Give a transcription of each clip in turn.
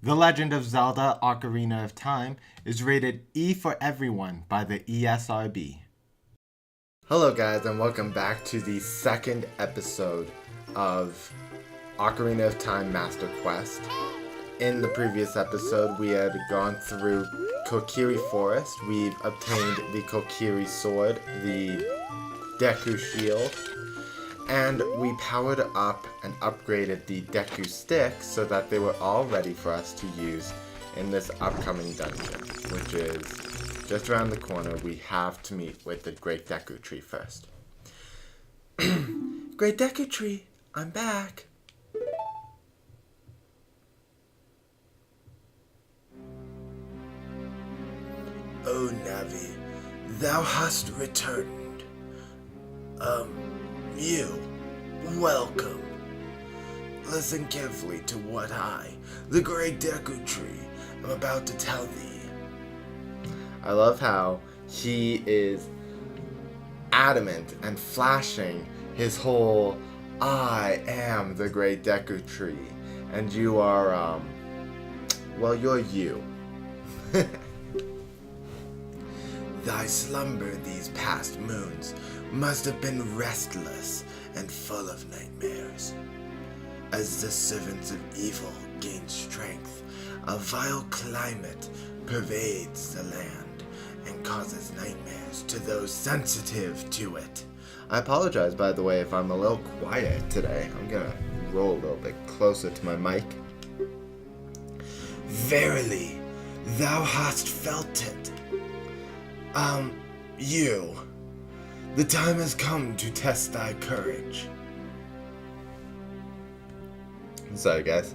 The Legend of Zelda Ocarina of Time is rated E for everyone by the ESRB. Hello guys, and welcome back to the second episode of Ocarina of Time Master Quest. In the previous episode, we had gone through Kokiri Forest. We've obtained the Kokiri Sword, the Deku Shield, and we powered up and upgraded the Deku Sticks so that they were all ready for us to use in this upcoming dungeon, which is just around the corner. We have to meet with the Great Deku Tree first. Great Deku Tree, I'm back. Oh, Navi, thou hast returned. You, welcome. Listen carefully to what I, the Great Deku Tree, am about to tell thee. I love how he is adamant and flashing his whole I am the Great Deku Tree, and you are, well, you're you. Thy slumber these past moons must have been restless and full of nightmares. As the servants of evil gain strength, a vile climate pervades the land and causes nightmares to those sensitive to it. I apologize, by the way, if I'm a little quiet today. I'm gonna roll a little bit closer to my mic. Verily, thou hast felt it. You. The time has come to test thy courage. Sorry, guys.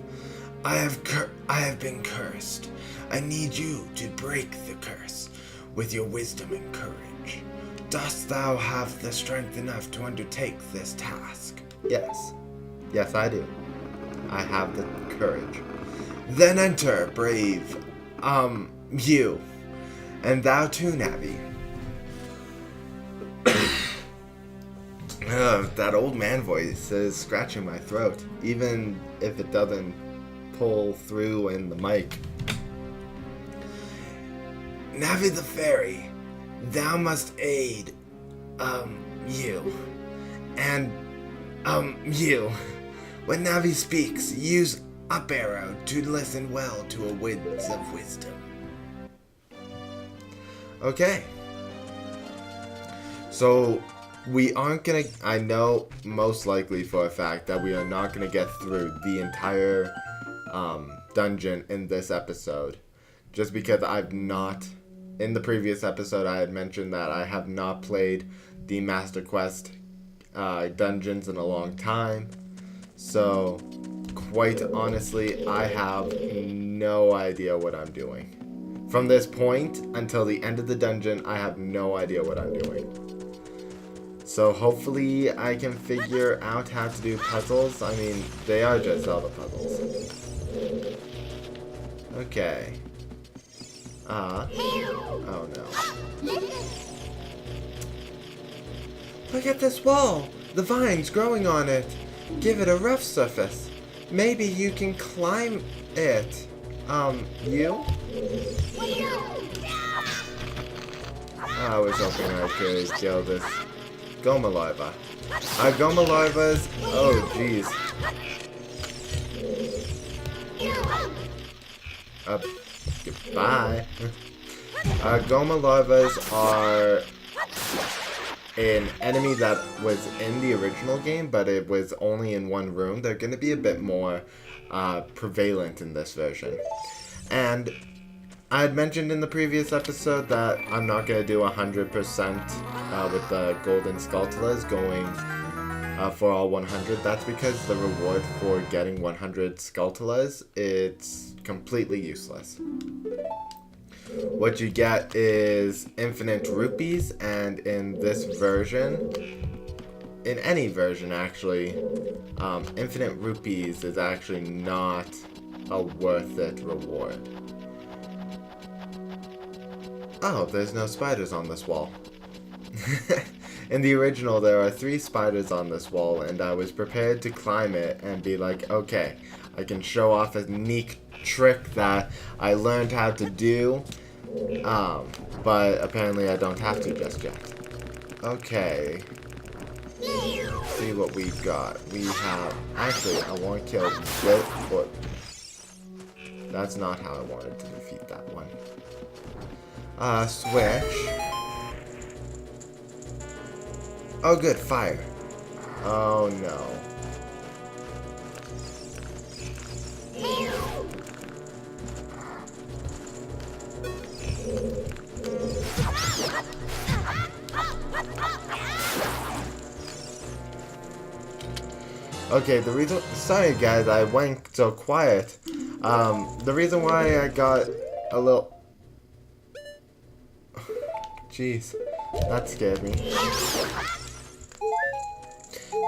I have been cursed. I need you to break the curse with your wisdom and courage. Dost thou have the strength enough to undertake this task? Yes. Yes, I do. I have the courage. Then enter, brave, you. And thou too, Navi. That old man voice is scratching my throat, even if it doesn't pull through in the mic. Navi the fairy, thou must aid, you. And, you. When Navi speaks, use up arrow to listen well to a words of wisdom. Okay. So, we aren't gonna, I know most likely for a fact that we are not gonna get through the entire dungeon in this episode. Just because I've not, in the previous episode I had mentioned that I have not played the Master Quest dungeons in a long time. So, quite honestly, I have no idea what I'm doing. From this point until the end of the dungeon, I have no idea what I'm doing. So hopefully I can figure out how to do puzzles. I mean, they are just Zelda puzzles. Okay. Oh no. Look at this wall! The vines growing on it. Give it a rough surface. Maybe you can climb it. You? I was hoping I could kill this Goma Larva. Goma Larvas, oh jeez. Goodbye. Goma Larvas are an enemy that was in the original game, but it was only in one room. They're going to be a bit more prevalent in this version. And I had mentioned in the previous episode that I'm not going to do 100% with the Golden Skulltulas going for all 100. That's because the reward for getting 100 Skulltulas, it's completely useless. What you get is infinite rupees, and in this version, in any version actually, infinite rupees is actually not a worth it reward. Oh, there's no spiders on this wall. In the original, there are 3 spiders on this wall, and I was prepared to climb it and be like, okay, I can show off a trick that I learned how to do, but apparently I don't have to just yet. Okay. See what we got. We have... Actually, I want to kill this... Or, that's not how I wanted to defeat that one. Switch. Oh, good. Fire. Oh, no. Okay, the reason... Sorry, guys, I went so quiet. The reason why I got a little... Jeez, that scared me.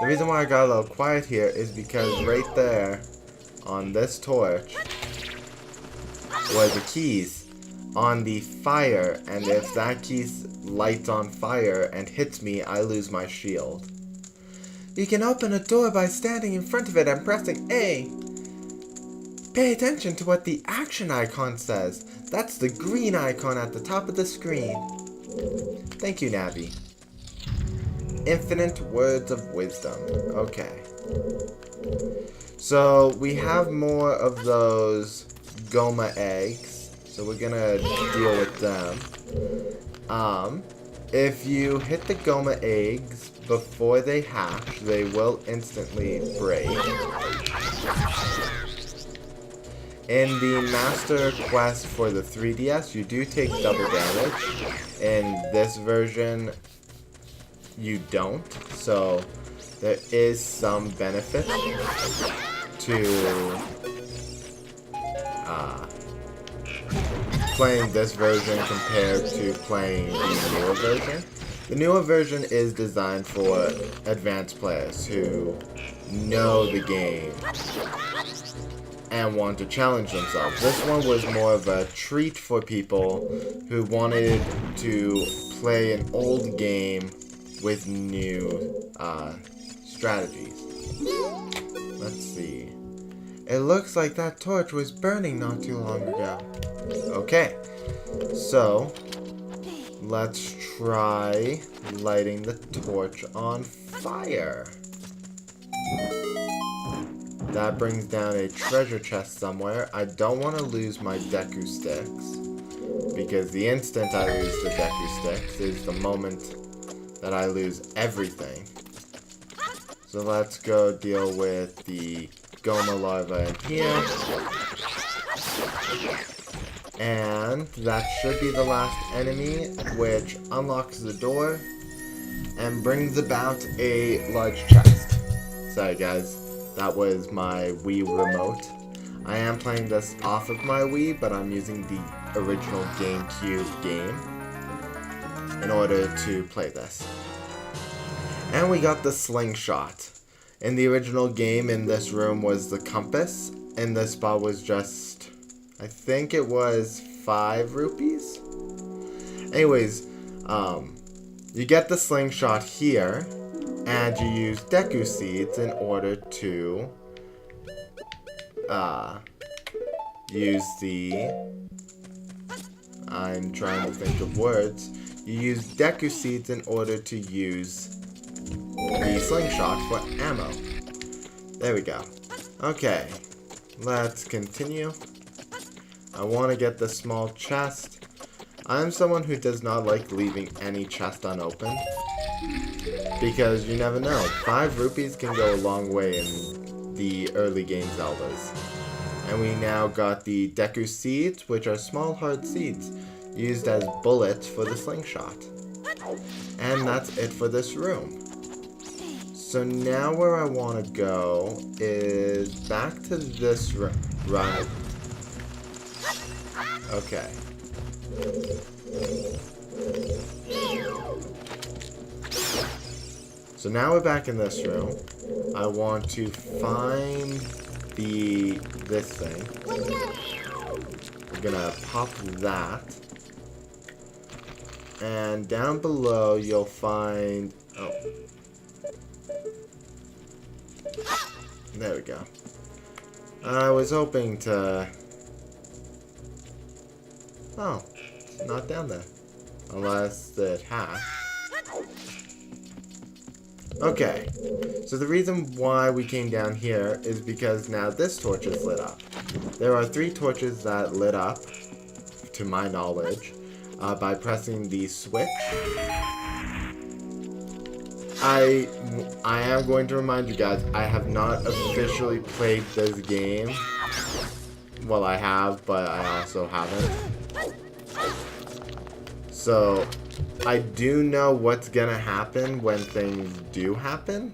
The reason why I got a little quiet here is because right there, on this torch, were the keys on the fire, and if that key lights on fire and hits me, I lose my shield. You can open a door by standing in front of it and pressing A. Pay attention to what the action icon says. That's the green icon at the top of the screen. Thank you, Navi. Infinite words of wisdom. Okay. So, we have more of those Goma eggs. So we're gonna deal with them. If you hit the Goma eggs before they hatch, they will instantly break. In the Master Quest for the 3DS, you do take double damage. In this version, you don't. So, there is some benefit to playing this version compared to playing the newer version. The newer version is designed for advanced players who know the game and want to challenge themselves. This one was more of a treat for people who wanted to play an old game with new strategies. Let's see. It looks like that torch was burning not too long ago. Okay, so let's try lighting the torch on fire. That brings down a treasure chest somewhere. I don't want to lose my Deku sticks, because the instant I lose the Deku sticks is the moment that I lose everything. So let's go deal with the Goma larva in here. And that should be the last enemy, which unlocks the door and brings about a large chest. Sorry guys, that was my Wii remote. I am playing this off of my Wii, but I'm using the original GameCube game in order to play this. And we got the slingshot. In the original game, in this room was the compass, and this spot was just, I think it was 5 rupees? Anyways, you get the slingshot here, and you use Deku seeds in order to use the... I'm trying to think of words. You use Deku seeds in order to use the slingshot for ammo. There we go. Okay, let's continue. I want to get the small chest. I'm someone who does not like leaving any chest unopened, because you never know. 5 rupees can go a long way in the early game Zeldas. And we now got the Deku seeds, which are small hard seeds used as bullets for the slingshot. And that's it for this room. So now where I want to go is back to this run. Okay. So now we're back in this room. I want to find this thing. We're gonna pop that. And down below you'll find... Oh. There we go. I was hoping to Oh, it's not down there. Unless it has. Okay, so the reason why we came down here is because now this torch is lit up. There are 3 torches that lit up, to my knowledge, by pressing the switch. I am going to remind you guys, I have not officially played this game. Well, I have, but I also haven't. So, I do know what's gonna happen when things do happen.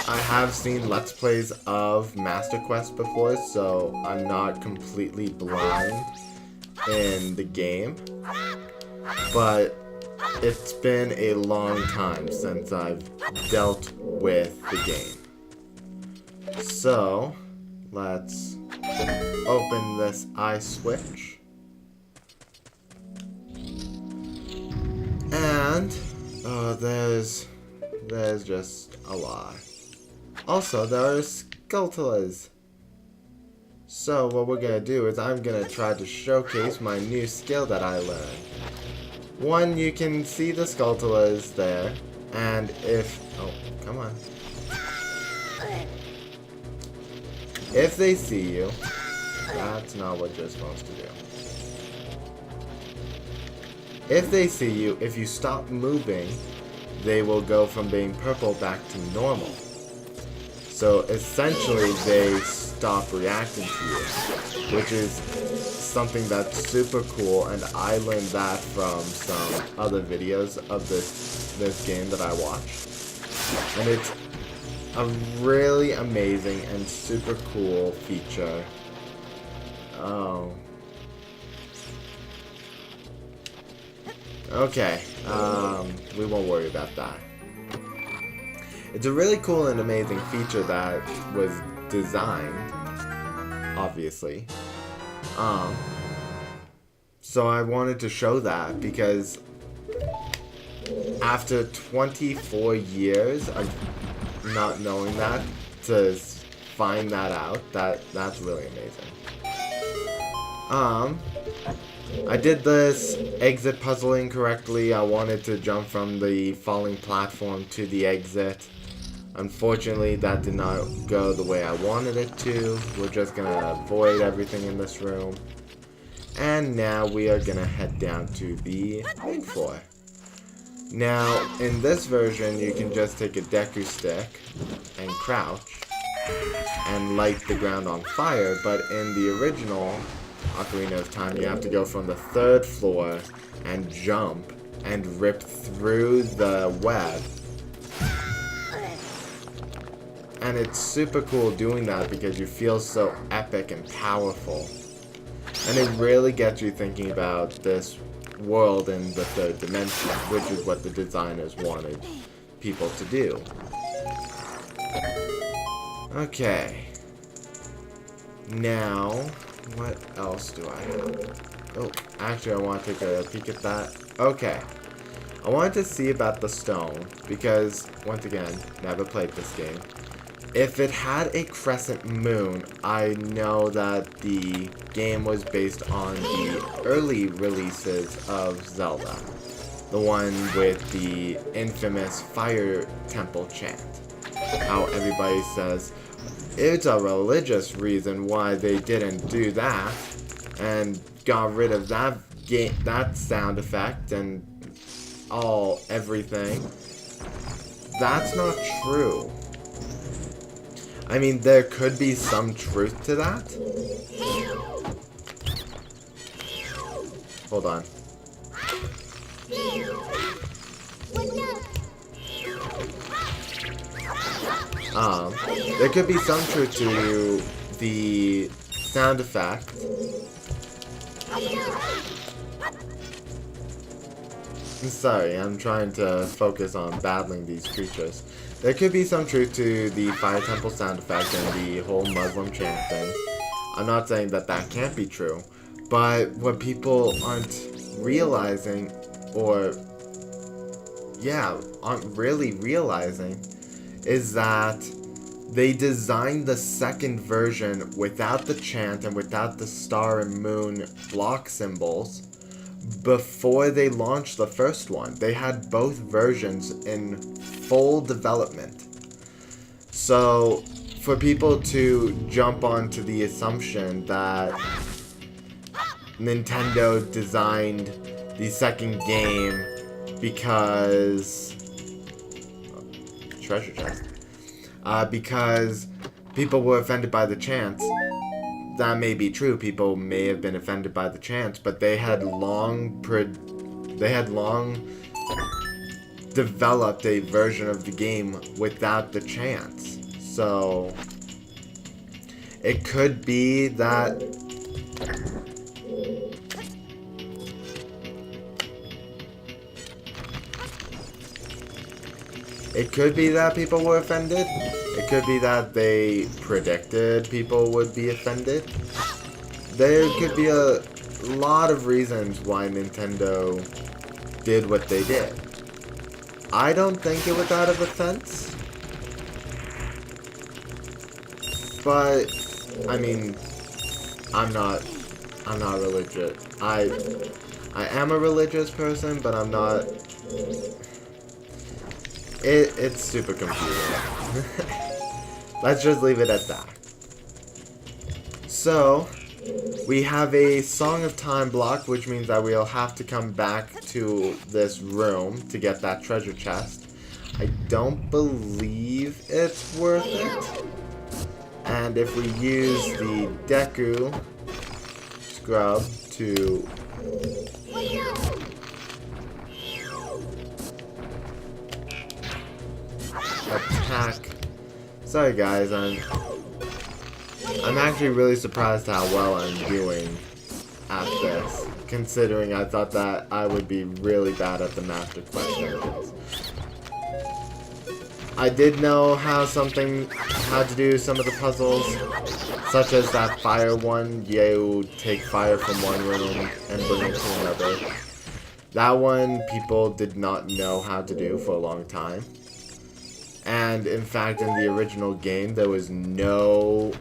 I have seen Let's Plays of Master Quest before, so I'm not completely blind in the game. But it's been a long time since I've dealt with the game. So, let's open this eye switch. And there's just a lot. Also, there are Skulltulas. So what we're gonna do is I'm gonna try to showcase my new skill that I learned. One, you can see the Skulltulas there, and if come on. If they see you, that's not what you're supposed to do. If they see you, if you stop moving, they will go from being purple back to normal. So essentially they stop reacting to you, which is something that's super cool, and I learned that from some other videos of this game that I watched. And it's a really amazing and super cool feature. Oh. Okay, we won't worry about that. It's a really cool and amazing feature that was designed, obviously. So I wanted to show that because after 24 years of not knowing that, to find that out, that's really amazing. I did this exit puzzle incorrectly. I wanted to jump from the falling platform to the exit. Unfortunately, that did not go the way I wanted it to. We're just gonna avoid everything in this room. And now we are gonna head down to the main floor. Now, in this version, you can just take a Deku stick and crouch and light the ground on fire, but in the original Ocarina of Time, you have to go from the 3rd floor and jump and rip through the web. And it's super cool doing that because you feel so epic and powerful. And it really gets you thinking about this world in the 3rd dimension, which is what the designers wanted people to do. Okay. Now, what else do I have? Oh, actually I want to take a peek at that. Okay. I wanted to see about the stone, because, once again, never played this game. If it had a crescent moon, I know that the game was based on the early releases of Zelda. The one with the infamous Fire Temple chant. How everybody says, it's a religious reason why they didn't do that, and got rid of that sound effect and everything. That's not true. I mean, there could be some truth to that. Hold on. There could be some truth to the sound effect. I'm sorry, I'm trying to focus on battling these creatures. There could be some truth to the Fire Temple sound effect and the whole Muslim chant thing. I'm not saying that that can't be true, but what people aren't realizing, aren't really realizing, is that they designed the second version without the chant and without the star and moon block symbols before they launched the first one. They had both versions in full development. So, for people to jump onto the assumption that Nintendo designed the second game because... treasure chest. Because people were offended by the chants. That may be true. People may have been offended by the chants, but they had long developed a version of the game without the chants. So it could be that people were offended. It could be that they predicted people would be offended. There could be a lot of reasons why Nintendo did what they did. I don't think it was out of offense. But, I mean, I'm not religious. I am a religious person, but I'm not... It's super confusing. Let's just leave it at that. So, we have a Song of Time block, which means that we'll have to come back to this room to get that treasure chest. I don't believe it's worth it. And if we use the Deku scrub to attack. Sorry guys, I'm actually really surprised how well I'm doing at this, considering I thought that I would be really bad at the Master Quest engines. I did know how to do some of the puzzles, such as that fire one. You take fire from one room and bring it to another. That one people did not know how to do for a long time. And in fact, in the original game, there was no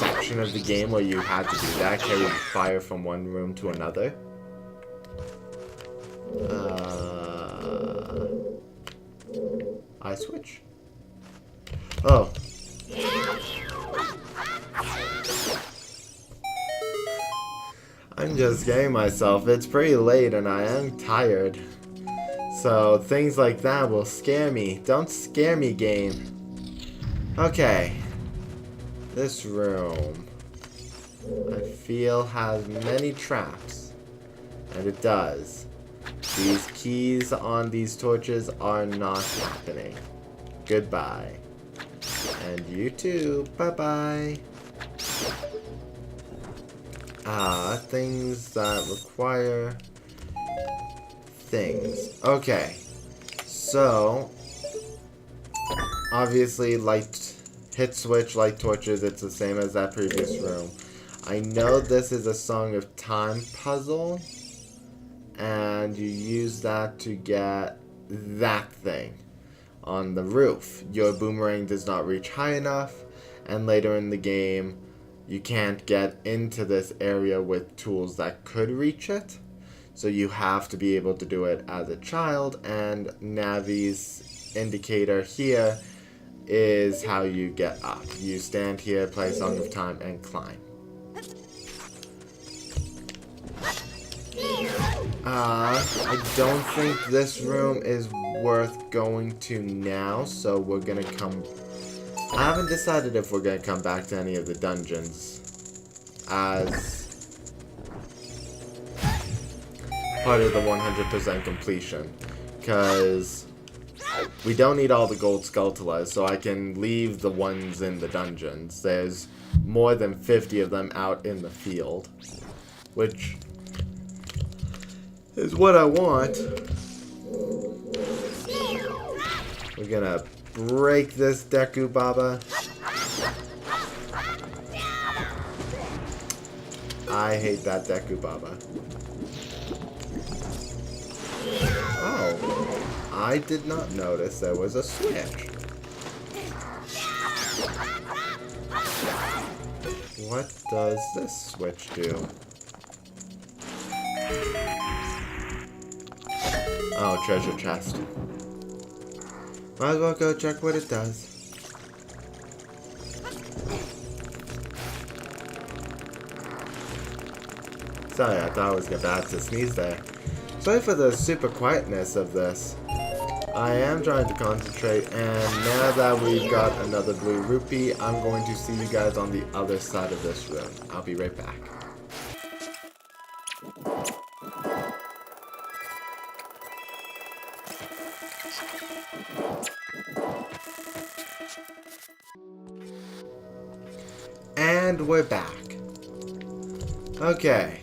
section of the game where you had to do that, carry fire from one room to another. I switch. Oh. I'm just getting myself. It's pretty late and I am tired. So things like that will scare me. Don't scare me, game. Okay. This room, I feel, has many traps. And it does. These keys on these torches are not happening. Goodbye. And you too. Bye-bye. Things that require things. Okay. So, obviously, hit switch, light torches, it's the same as that previous room. I know this is a Song of Time puzzle, and you use that to get that thing on the roof. Your boomerang does not reach high enough, and later in the game, you can't get into this area with tools that could reach it. So you have to be able to do it as a child, and Navi's indicator here is how you get up. You stand here, play Song of Time, and climb. I don't think this room is worth going to now, so we're gonna come... I haven't decided if we're gonna come back to any of the dungeons as part of the 100% completion, because we don't need all the gold Skulltulas, so I can leave the ones in the dungeons. There's more than 50 of them out in the field, which is what I want. We're gonna break this Deku Baba. I hate that Deku Baba. Oh, I did not notice there was a switch. What does this switch do? Oh, treasure chest. Might as well go check what it does. Sorry, I thought I was about to sneeze there. Sorry for the super quietness of this. I am trying to concentrate, and now that we've got another blue rupee, I'm going to see you guys on the other side of this room. I'll be right back. And we're back. Okay.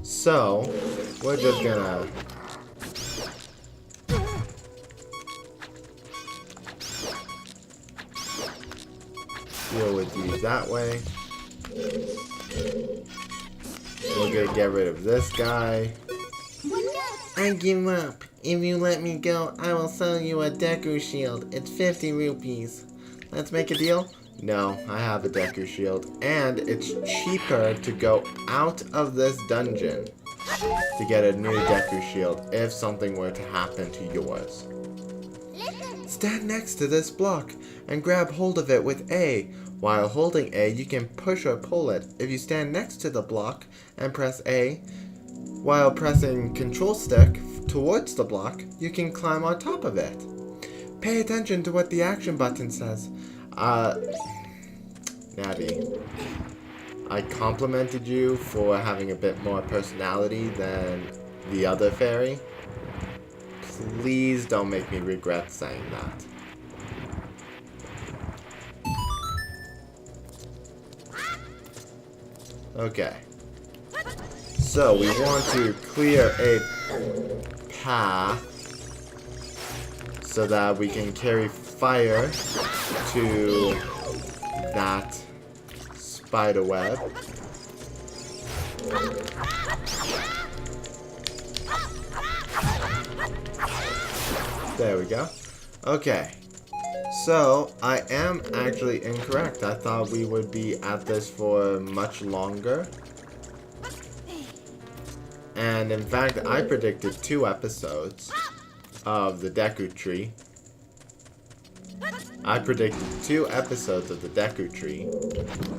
So, we're just gonna deal with these that way. We're gonna get rid of this guy. I give up. If you let me go, I will sell you a Deku shield. It's 50 rupees. Let's make a deal? No, I have a Deku shield. And it's cheaper to go out of this dungeon to get a new Deku shield if something were to happen to yours. Stand next to this block and grab hold of it with A. While holding A, you can push or pull it. If you stand next to the block and press A, while pressing Control Stick towards the block, you can climb on top of it. Pay attention to what the action button says. Navi, I complimented you for having a bit more personality than the other fairy. Please don't make me regret saying that. Okay. So we want to clear a path so that we can carry fire to that spider web. There we go. Okay. So, I am actually incorrect. I thought we would be at this for much longer. And in fact, I predicted 2 episodes of the Deku Tree. I predicted 2 episodes of the Deku Tree,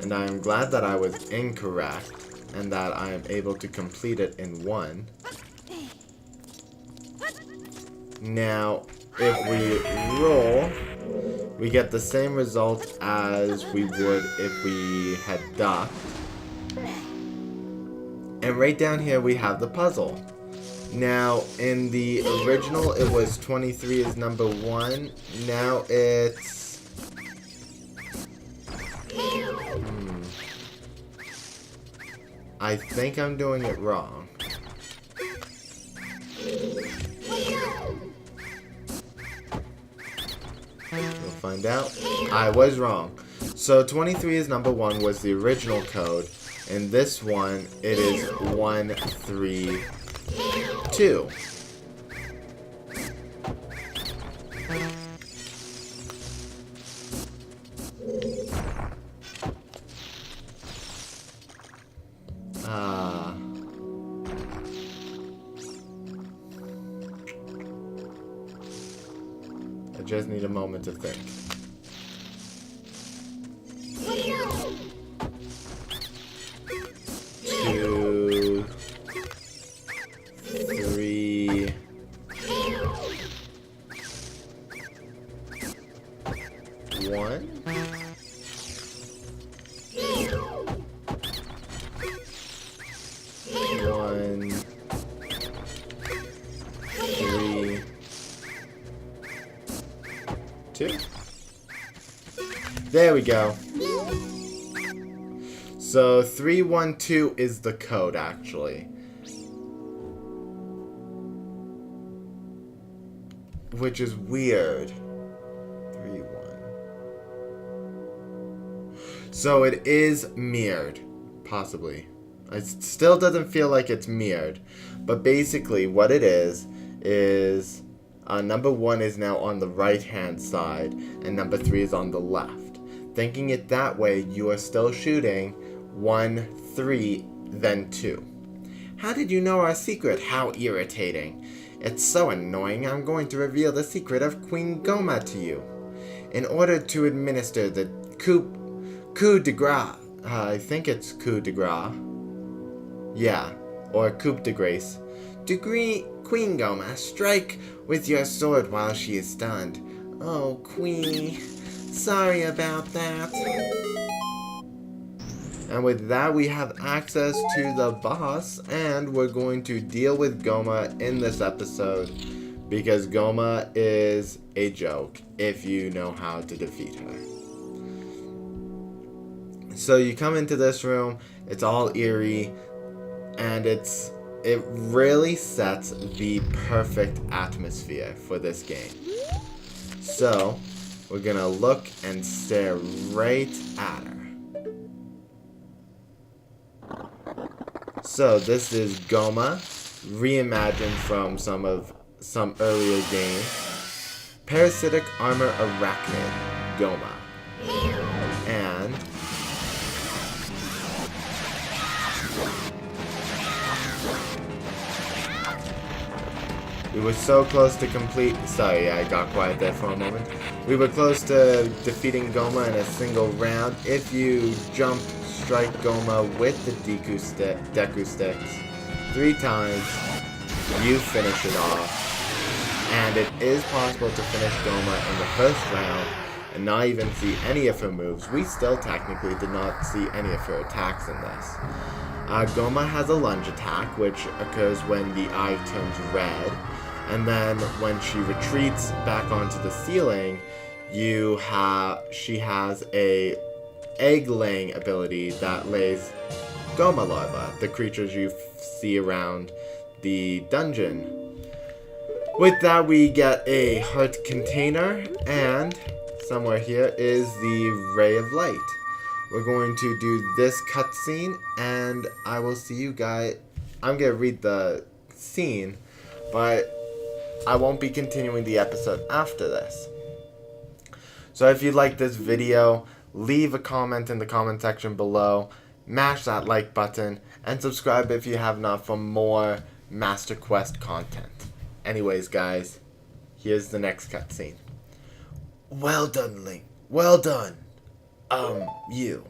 and I am glad that I was incorrect, and that I am able to complete it in 1. Now, if we roll, we get the same result as we would if we had ducked. And right down here we have the puzzle. Now, in the original, it was 23 is number 1. Now it's... I think I'm doing it wrong. We'll find out. I was wrong. So 23 is number 1 was the original code. In this one, it is 132. I just need a moment to think. Two, 3, 1. One, 3, 2. There we go. So 312 is the code, actually. Which is weird. 3-1. So it is mirrored, possibly. It still doesn't feel like it's mirrored, but basically what it is number 1 is now on the right hand side and number 3 is on the left. Thinking it that way, you are still shooting 1, 3, then 2. How did you know our secret? How irritating. It's so annoying. I'm going to reveal the secret of Queen Goma to you. In order to administer the coup de grace, I think it's coup de grace. Yeah, or coup de grace. Queen Goma, strike with your sword while she is stunned. Oh, Queen, sorry about that. And with that, we have access to the boss, and we're going to deal with Goma in this episode, because Goma is a joke if you know how to defeat her. So you come into this room, it's all eerie, and it really sets the perfect atmosphere for this game. So we're gonna look and stare right at her. So this is Goma, reimagined from some earlier games. Parasitic Armor Arachnid Goma. And we were so close to complete. Sorry, I got quiet there for a moment. We were close to defeating Goma in a single round. If you jump strike Goma with the Deku sticks 3 times, you finish it off. And it is possible to finish Goma in the first round and not even see any of her moves. We still technically did not see any of her attacks in this. Goma has a lunge attack, which occurs when the eye turns red. And then when she retreats back onto the ceiling, she has a egg-laying ability that lays Goma larva, the creatures you see around the dungeon. With that, we get a heart container, and somewhere here is the ray of light. We're going to do this cutscene, and I will see you guys. I'm going to read the scene, but I won't be continuing the episode after this. So if you like this video, leave a comment in the comment section below, mash that like button, and subscribe if you have not for more Master Quest content. Anyways, guys, here's the next cutscene. Well done, Link. Well done. You.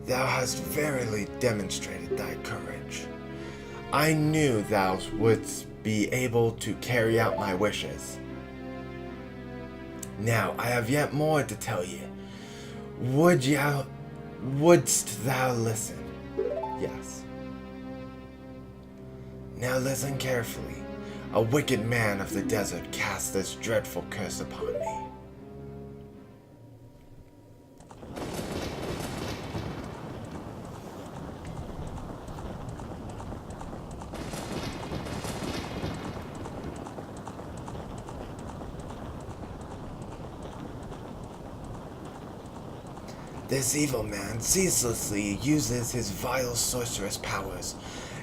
Thou hast verily demonstrated thy courage. I knew thou wouldst be able to carry out my wishes. Now I have yet more to tell ye. Wouldst thou listen? Yes. Now listen carefully. A wicked man of the desert cast this dreadful curse upon me. This evil man ceaselessly uses his vile sorceress powers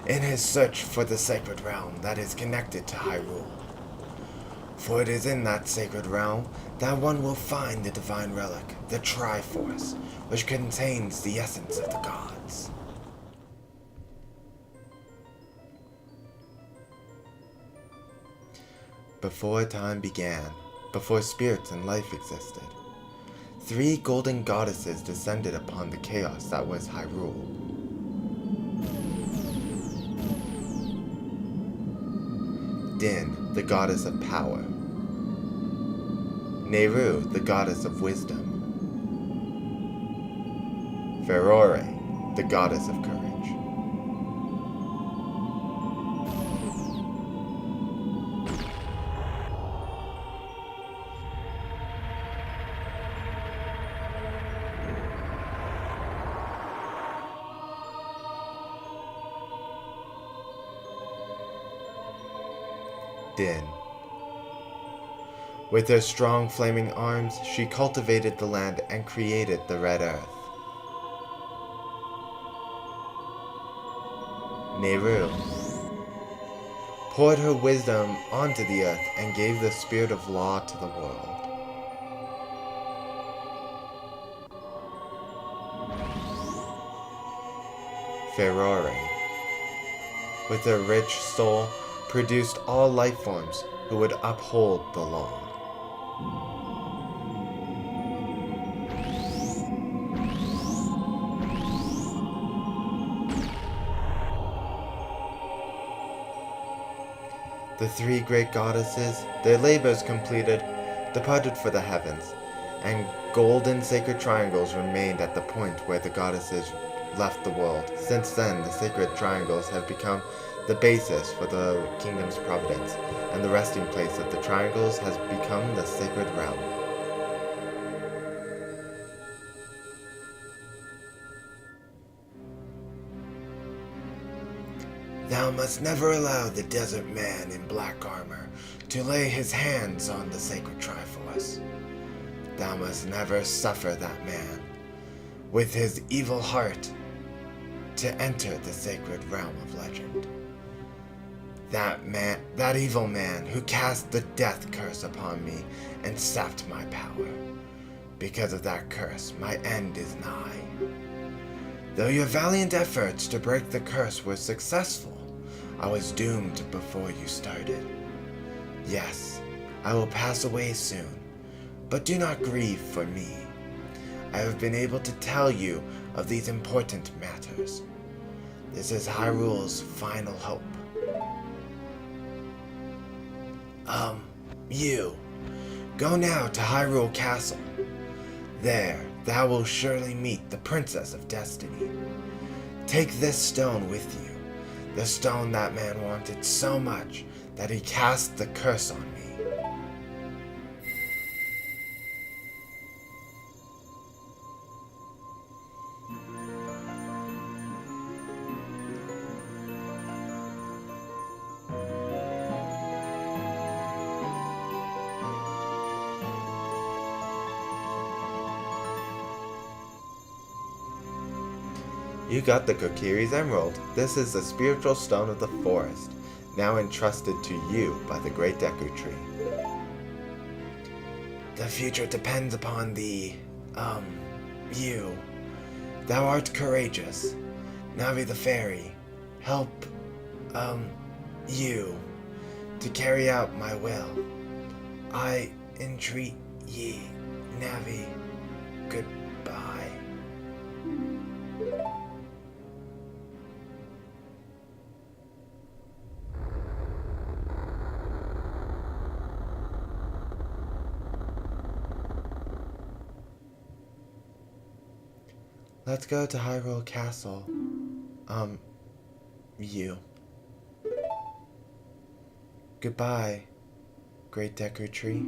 in his search for the sacred realm that is connected to Hyrule. For it is in that sacred realm that one will find the divine relic, the Triforce, which contains the essence of the gods. Before time began, before spirits and life existed, 3 golden goddesses descended upon the chaos that was Hyrule. Din, the goddess of power. Nehru, the goddess of wisdom. Ferore, the goddess of courage. Din. With her strong flaming arms, she cultivated the land and created the Red Earth. Nehru. poured her wisdom onto the earth, and gave the spirit of law to the world. Ferrore, with a rich soul, produced all life forms who would uphold the law. The three great goddesses, their labors completed, departed for the heavens, and golden sacred triangles remained at the point where the goddesses left the world. Since then, the sacred triangles have become the basis for the kingdom's providence, and the resting place of the triangles has become the sacred realm. Thou must never allow the desert man in black armor to lay his hands on the sacred Triforce. Thou must never suffer that man, with his evil heart, to enter the sacred realm of legend. That evil man who cast the death curse upon me and sapped my power. Because of that curse, my end is nigh. Though your valiant efforts to break the curse were successful, I was doomed before you started. Yes, I will pass away soon, but do not grieve for me. I have been able to tell you of these important matters. This is Hyrule's final hope. You. Go now to Hyrule Castle. There, thou will surely meet the Princess of Destiny. Take this stone with you, the stone that man wanted so much that he cast the curse on me. You got the Kokiri's Emerald. This is the spiritual stone of the forest, now entrusted to you by the Great Deku Tree. The future depends upon thee, you. Thou art courageous. Navi the Fairy, help, you, to carry out my will. I entreat ye, Navi, goodbye. Let's go to Hyrule Castle. You. Goodbye, Great Deku Tree.